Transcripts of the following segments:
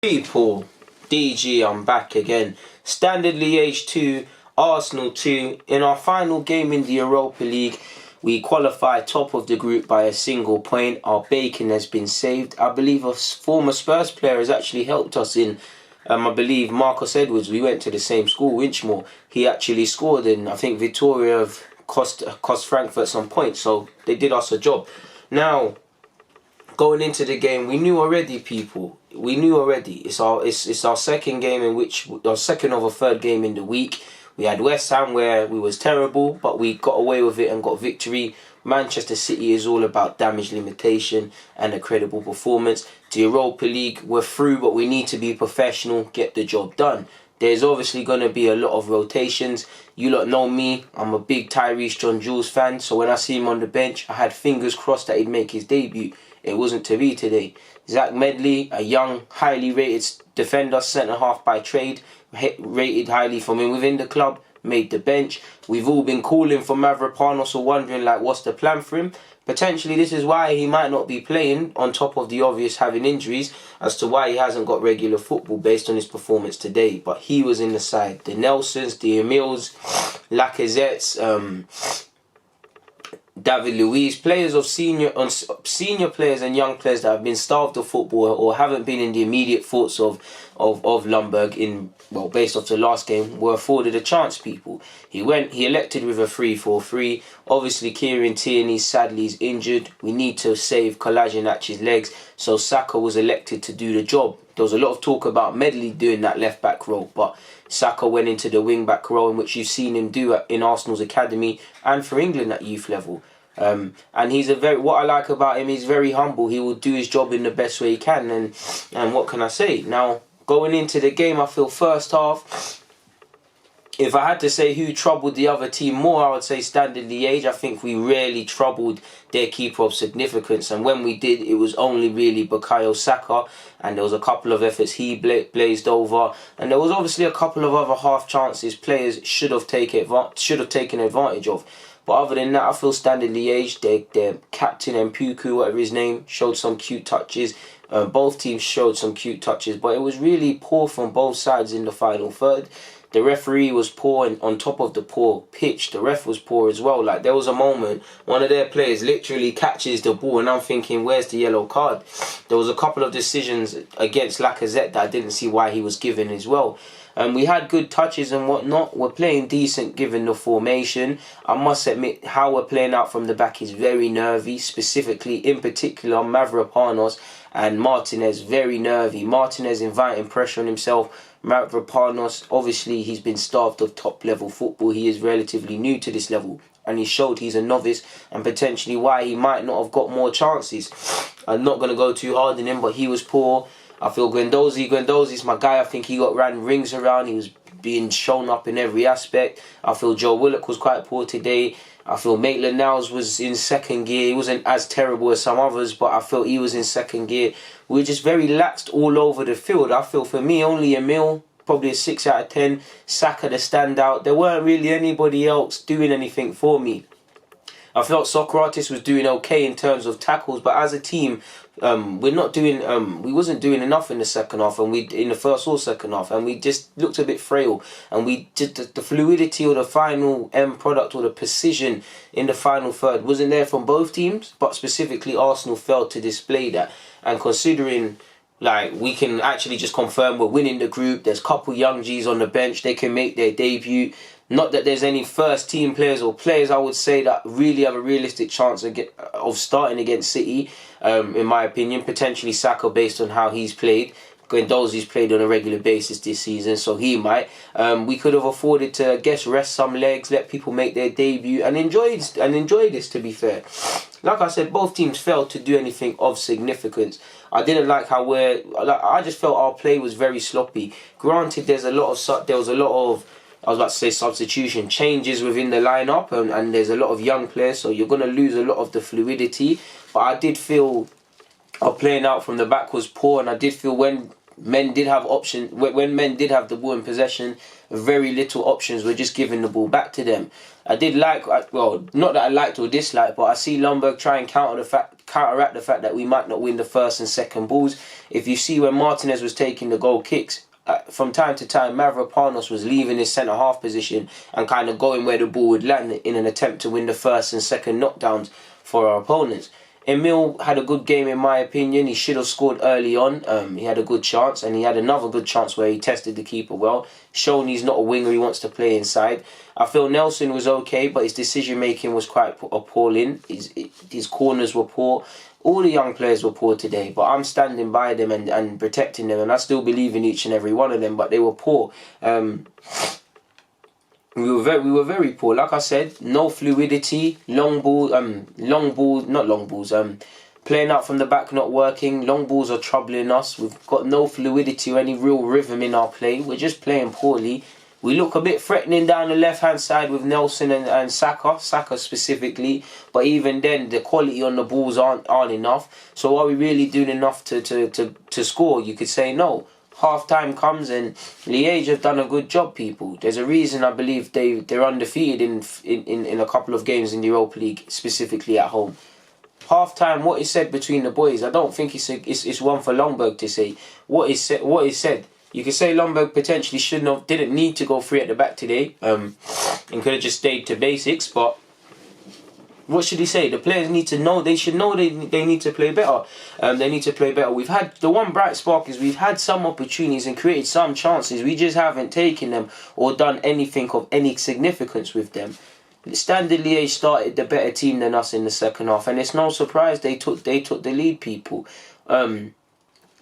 People, DG, I'm back again. Standard Liege 2, Arsenal 2. In our final game in the Europa League, we qualified top of the group by a single point. Our bacon has been saved. I believe a former Spurs player has actually helped us in, I believe Marcus Edwards. We went to the same school, Winchmore. He actually scored, and I think Victoria have cost Frankfurt some points, so they did us a job. Now, going into the game, we knew already, people. We knew already. It's our second game in which our second of a third game in the week. We had West Ham where we was terrible, but we got away with it and got victory. Manchester City is all about damage limitation and a credible performance. The Europa League, we're through, but we need to be professional, get the job done. There's obviously going to be a lot of rotations. You lot know me, I'm a big Tyrese John Jules fan, so when I see him on the bench, I had fingers crossed that he'd make his debut. It wasn't to be today. Zach Medley, a young, highly rated defender, centre-half by trade, rated highly from within the club, made the bench. We've all been calling for Mavropanos or wondering, like, what's the plan for him? Potentially, this is why he might not be playing, on top of the obvious having injuries, as to why he hasn't got regular football based on his performance today. But he was in the side. The Nelsons, the Emils, Lacazette's, David Luiz, players of senior players and young players that have been starved of football or haven't been in the immediate thoughts of Ljungberg based off the last game, were afforded a chance, people. He elected with a 3-4-3. Obviously, Kieran Tierney sadly is injured. We need to save Kolajanac's legs, so Saka was elected to do the job. There was a lot of talk about Medley doing that left back role, but Saka went into the wing back role, in which you've seen him do in Arsenal's academy and for England at youth level. And he's what I like about him, he's very humble. He will do his job in the best way he can, and what can I say? Now, going into the game, I feel first half, if I had to say who troubled the other team more, I would say Standard Liège. I think we rarely troubled their keeper of significance, and when we did, it was only really Bukayo Saka, and there was a couple of efforts he blazed over, and there was obviously a couple of other half chances players should have taken advantage of. But other than that, I feel Standard Liège, their captain Mpuku, whatever his name, showed some cute touches. Both teams showed some cute touches, but it was really poor from both sides in the final third. The referee was poor, and on top of the poor pitch, the ref was poor as well. Like, there was a moment, one of their players literally catches the ball, and I'm thinking, where's the yellow card? There was a couple of decisions against Lacazette that I didn't see why he was given as well. We had good touches and whatnot. We're playing decent given the formation. I must admit, how we're playing out from the back is very nervy. Specifically, in particular, Mavropanos and Martinez, very nervy. Martinez inviting pressure on himself. Mavropanos, obviously, he's been starved of top-level football. He is relatively new to this level, and he showed he's a novice, and potentially why he might not have got more chances. I'm not going to go too hard on him, but he was poor. I feel Guendouzi's my guy. I think he got ran rings around. He was being shown up in every aspect. I feel Joe Willock was quite poor today. I feel Maitland-Niles was in second gear. He wasn't as terrible as some others, but I felt he was in second gear. We were just very laxed all over the field. I feel for me, only Emil, probably a 6 out of 10. Saka, the standout. There weren't really anybody else doing anything for me. I felt Socrates was doing okay in terms of tackles, but as a team, we wasn't doing enough in the second half, and in the first or second half, and we just looked a bit frail. And we did the fluidity or the final end product or the precision in the final third wasn't there from both teams, but specifically Arsenal failed to display that. And considering, like, we can actually just confirm we're winning the group, there's a couple young G's on the bench, they can make their debut. Not that there's any first team players or players, I would say, that really have a realistic chance of starting against City, in my opinion. Potentially Saka, based on how he's played. Guendouzi's played on a regular basis this season, so he might. We could have afforded to, I guess, rest some legs, let people make their debut, and enjoy this, to be fair. Like I said, both teams failed to do anything of significance. I didn't like how I just felt our play was very sloppy. Granted, there was a lot of I was about to say substitution changes within the lineup, and there's a lot of young players, so you're going to lose a lot of the fluidity. But I did feel our playing out from the back was poor, and I did feel when men did have options. When men did have the ball in possession, very little options were just giving the ball back to them. I did like, well, not that I liked or disliked, but I see Ljungberg try and counteract the fact that we might not win the first and second balls. If you see when Martinez was taking the goal kicks, from time to time, Mavropanos was leaving his centre-half position and kind of going where the ball would land in an attempt to win the first and second knockdowns for our opponents. Emil had a good game in my opinion. He should have scored early on. He had a good chance, and he had another good chance where he tested the keeper well, showing he's not a winger, he wants to play inside. I feel Nelson was okay, but his decision making was quite appalling. His corners were poor. All the young players were poor today, but I'm standing by them and protecting them, and I still believe in each and every one of them, but they were poor. We were very poor. Like I said, no fluidity, long balls, playing out from the back not working. Long balls are troubling us. We've got no fluidity or any real rhythm in our play. We're just playing poorly. We look a bit threatening down the left-hand side with Nelson and Saka specifically. But even then, the quality on the balls aren't enough. So are we really doing enough to score? You could say no. Half-time comes and Liege have done a good job, people. There's a reason I believe they're undefeated in a couple of games in the Europa League, specifically at home. Half-time, what is said between the boys, I don't think it's one for Ljungberg to say. What is said. You could say Ljungberg potentially didn't need to go free at the back today, and could have just stayed to basics, but what should he say? The players need to know. They should know they need to play better. They need to play better. We've had the one bright spark is we've had some opportunities and created some chances. We just haven't taken them or done anything of any significance with them. Standard Liège started the better team than us in the second half, and it's no surprise they took the lead, people.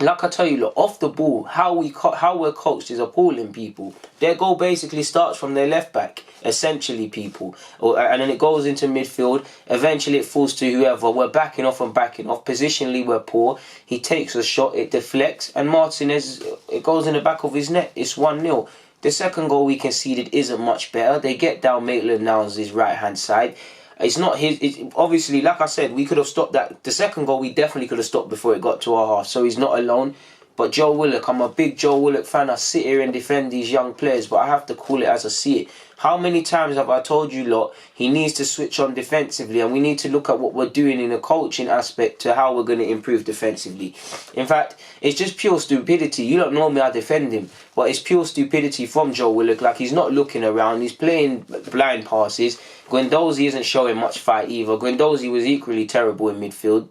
Like I tell you, look, off the ball, how we're coached is appalling, people. Their goal basically starts from their left back, essentially, people. And then it goes into midfield. Eventually it falls to whoever. We're backing off. Positionally, we're poor. He takes a shot, it deflects, and Martinez, it goes in the back of his net. It's 1-0. The second goal we conceded isn't much better. They get down Maitland-Niles' right-hand side. It's not his. Obviously, like I said, we could have stopped that. The second goal we definitely could have stopped before it got to our half. So he's not alone. But Joe Willock, I'm a big Joe Willock fan. I sit here and defend these young players, but I have to call it as I see it. How many times have I told you lot he needs to switch on defensively, and we need to look at what we're doing in the coaching aspect to how we're going to improve defensively. In fact, it's just pure stupidity. You don't know me, I defend him, but it's pure stupidity from Joe Willock. Like, he's not looking around, he's playing blind passes. Guendouzi isn't showing much fight either. Guendouzi was equally terrible in midfield,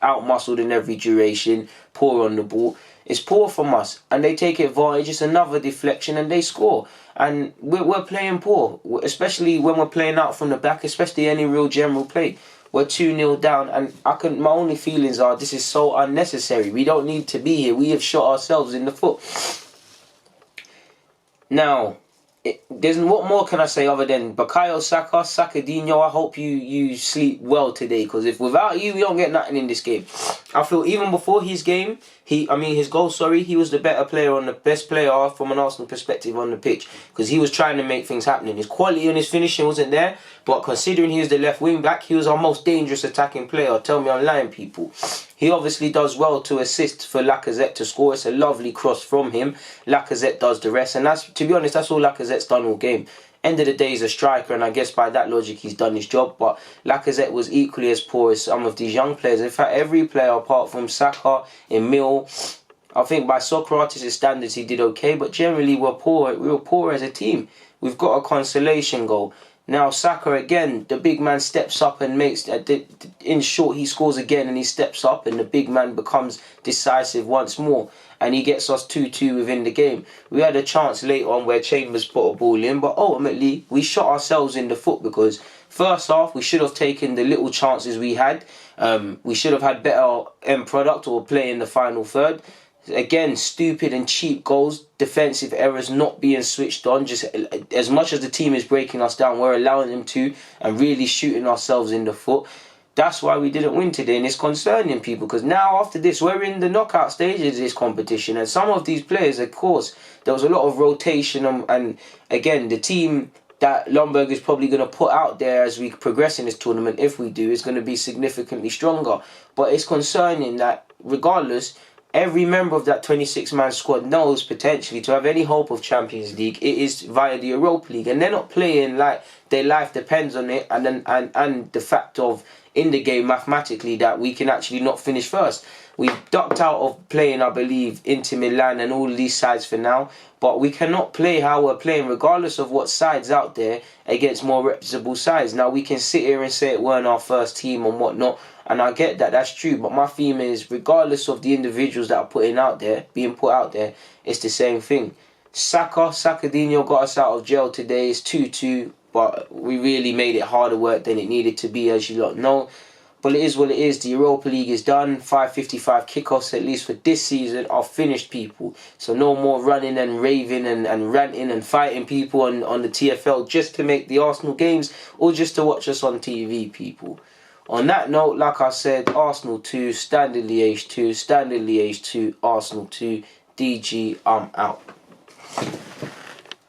out-muscled in every duration, poor on the ball. It's poor from us, and they take advantage. It's another deflection, and they score. And we're playing poor, especially when we're playing out from the back, especially any real general play. We're 2-0 down, and my only feelings are this is so unnecessary. We don't need to be here. We have shot ourselves in the foot. Now, what more can I say other than Bukayo Saka, Sakadinho, I hope you sleep well today, because if without you, we don't get nothing in this game. I feel even before his game, his goal, he was the better player, the best player from an Arsenal perspective on the pitch, because he was trying to make things happen. His quality and his finishing wasn't there, but considering he was the left wing back, he was our most dangerous attacking player. Tell me I'm lying, people. He obviously does well to assist for Lacazette to score. It's a lovely cross from him. Lacazette does the rest, and to be honest, that's all Lacazette's done all game. End of the day, he's a striker, and I guess by that logic, he's done his job. But Lacazette was equally as poor as some of these young players. In fact, every player apart from Saka, Emil, I think by Socrates' standards, he did okay. But generally, we're poor. We were poor as a team. We've got a consolation goal. Now, Saka, again, the big man steps up and makes... in short, he scores again and he steps up, and the big man becomes decisive once more. And he gets us 2-2 within the game. We had a chance later on where Chambers put a ball in, but ultimately, we shot ourselves in the foot, because first half, we should have taken the little chances we had. We should have had better end product or play in the final third. Again, stupid and cheap goals, defensive errors, not being switched on. Just as much as the team is breaking us down, we're allowing them to, and really shooting ourselves in the foot. That's why we didn't win today, and it's concerning, people, because now after this, we're in the knockout stages of this competition, and some of these players, of course, there was a lot of rotation, and again, the team that Ljungberg is probably going to put out there as we progress in this tournament, if we do, is going to be significantly stronger. But it's concerning that, regardless, every member of that 26-man squad knows potentially to have any hope of Champions League, it is via the Europa League, and they're not playing like their life depends on it, and the fact of in the game mathematically that we can actually not finish first. We ducked out of playing, I believe, Inter Milan and all these sides for now, but we cannot play how we're playing regardless of what sides out there against more reputable sides. Now, we can sit here and say it weren't our first team and whatnot, and I get that, that's true, but my theme is, regardless of the individuals that are being put out there, it's the same thing. Sakadinho got us out of jail today. It's 2-2, but we really made it harder work than it needed to be, as you lot know. But it is what it is. The Europa League is done. 5:55 kickoffs, at least for this season, are finished, people. So no more running and raving and ranting and fighting people on the TFL just to make the Arsenal games or just to watch us on TV, people. On that note, like I said, Arsenal 2, Standard Liège 2, Standard Liège 2, Arsenal 2, DG, I'm out.